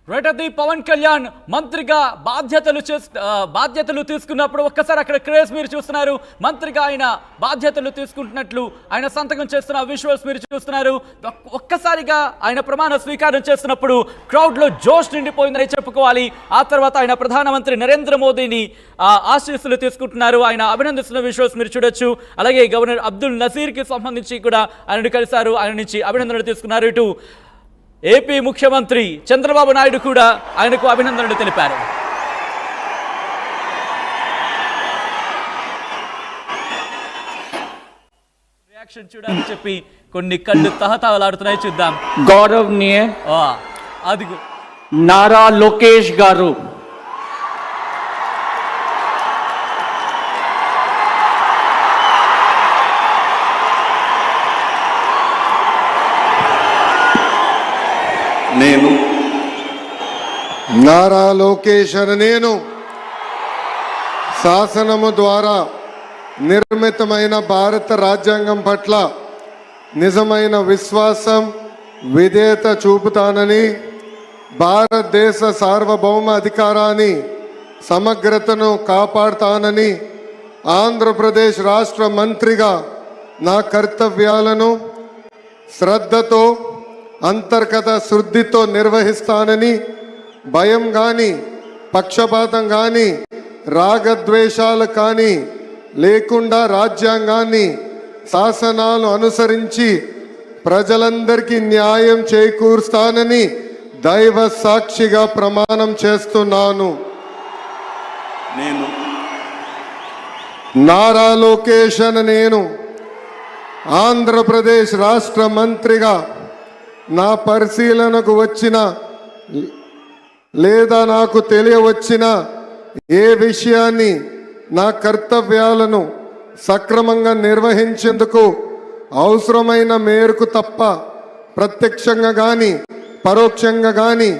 Right. అది పవన్ కళ్యాణ్ మంత్రిగా బాధ్యతలు తీసుకున్నప్పుడు ఒక్కసారి అక్కడ క్రేజ్ మీరు చూస్తున్నారు. మంత్రిగా ఆయన బాధ్యతలు తీసుకుంటున్నట్లు ఆయన సంతకం చేస్తున్న విజువల్స్ మీరు చూస్తున్నారు. ఒక్కసారిగా ఆయన ప్రమాణ స్వీకారం చేస్తున్నప్పుడు క్రౌడ్లో జోష్ నిండిపోయిందని చెప్పుకోవాలి. ఆ తర్వాత ఆయన ప్రధానమంత్రి నరేంద్ర మోదీని ఆశీస్సులు తీసుకుంటున్నారు. ఆయన అభినందిస్తున్న విజువల్స్ మీరు చూడొచ్చు. అలాగే గవర్నర్ అబ్దుల్ నజీర్కి సంబంధించి కూడా ఆయనను కలిశారు, ఆయన నుంచి అభినందనలు తీసుకున్నారు. ఇటు ఏపీ ముఖ్యమంత్రి చంద్రబాబు నాయుడు కూడా ఆయనకు అభినందనలు తెలిపారు. రియాక్షన్ చూడాలని చెప్పి కొన్ని కళ్ళు తహతహలాడుతున్నాయి, చూద్దాం. గౌరవనీయ అది నారా లోకేష్ గారు, నేను నారా లోకేష్ అని నేను శాసనము ద్వారా నిర్మితమైన భారత రాజ్యాంగం పట్ల నిజమైన విశ్వాసం విధేయత చూపుతానని, భారతదేశ సార్వభౌమ అధికారాన్ని సమగ్రతను కాపాడుతానని, ఆంధ్రప్రదేశ్ రాష్ట్ర మంత్రిగా నా కర్తవ్యాలను శ్రద్ధతో అంతర్గత శుద్ధితో నిర్వహిస్తానని, భయం కానీ పక్షపాతం కానీ రాగద్వేషాలు కానీ లేకుండా రాజ్యాంగాన్ని శాసనాలు అనుసరించి ప్రజలందరికీ న్యాయం చేకూరుస్తానని దైవ సాక్షిగా ప్రమాణం చేస్తున్నాను. నేను నారా లోకేష్ అని నేను ఆంధ్రప్రదేశ్ రాష్ట్ర మంత్రిగా నా పరిశీలనకు వచ్చిన లేదా నాకు తెలియవచ్చిన ఏ విషయాన్ని నా కర్తవ్యాలను సక్రమంగా నిర్వహించేందుకు అవసరమైన మేరకు తప్ప ప్రత్యక్షంగా కానీ పరోక్షంగా కానీ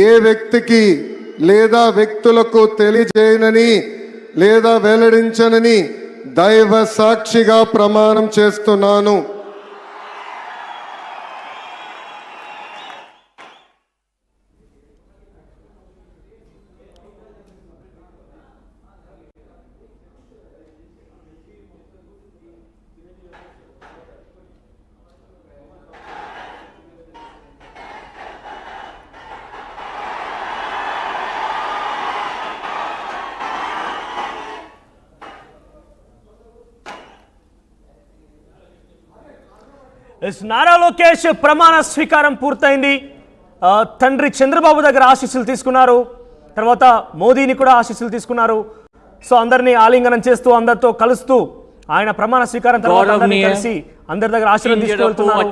ఏ వ్యక్తికి లేదా వ్యక్తులకు తెలియజేయనని లేదా వెల్లడించనని దైవ సాక్షిగా ప్రమాణం చేస్తున్నాను. నారా లోకేష్ ప్రమాణ స్వీకారం పూర్తయింది. తండ్రి చంద్రబాబు దగ్గర ఆశీస్సులు తీసుకున్నారు, తర్వాత మోదీని కూడా ఆశీస్సులు తీసుకున్నారు. సో అందరినీ ఆలింగనం చేస్తూ అందరితో కలుస్తూ ఆయన ప్రమాణ స్వీకారం తర్వాత కలిసి అందరి దగ్గర ఆశీర్వాదం తీసుకెళ్తున్నారు.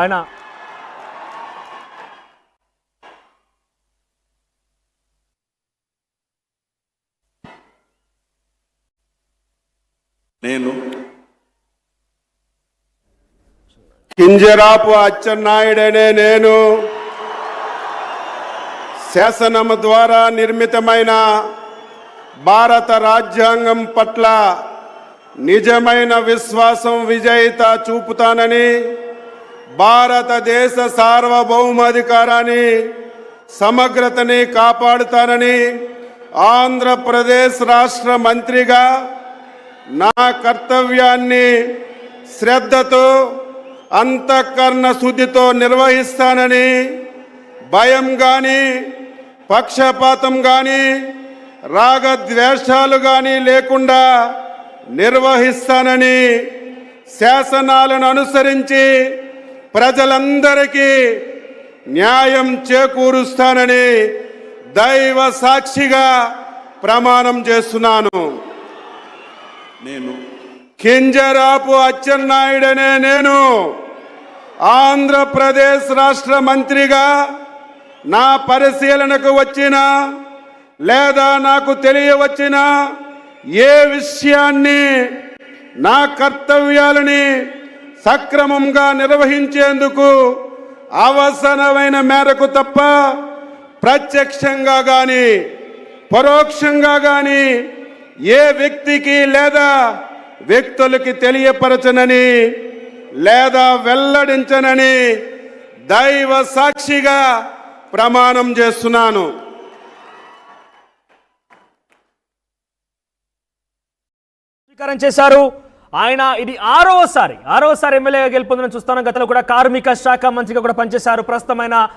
ఆయన నేను కింజరాపు అచ్చెన్నాయుడనే నేను శాసనము ద్వారా నిర్మితమైన భారత రాజ్యాంగం పట్ల నిజమైన విశ్వాసం విజేత చూపుతానని, భారతదేశ సార్వభౌమాధికారాన్ని సమగ్రతని కాపాడుతానని, ఆంధ్రప్రదేశ్ రాష్ట్ర మంత్రిగా నా కర్తవ్యాన్ని శ్రద్ధతో అంతఃకరణ శుద్ధితో నిర్వహిస్తానని, భయం కానీ పక్షపాతం కానీ రాగద్వేషాలు కానీ లేకుండా నిర్వహిస్తానని, శాసనాలను అనుసరించి ప్రజలందరికీ న్యాయం చేకూరుస్తానని దైవ సాక్షిగా ప్రమాణం చేస్తున్నాను. నేను కింజరాపు అచ్చెన్నాయుడనే నేను ఆంధ్రప్రదేశ్ రాష్ట్ర మంత్రిగా నా పరిశీలనకు వచ్చిన లేదా నాకు తెలియవచ్చిన ఏ విషయాన్ని నా కర్తవ్యాలని సక్రమంగా నిర్వహించేందుకు అవసరమైన మేరకు తప్ప ప్రత్యక్షంగా కానీ పరోక్షంగా కానీ ఏ వ్యక్తికి లేదా వ్యక్తులకి తెలియపరచనని లేదా వెల్లడించనని దైవ సాక్షిగా ప్రమాణం చేస్తున్నాను. స్వీకారం చేశారు. ఆయన ఇది ఆరోసారి ఎమ్మెల్యేగా గెలుపొందని చూస్తాను. గతంలో కూడా కార్మిక శాఖ మంత్రిగా కూడా పనిచేశారు. ప్రస్తుతం ఆయన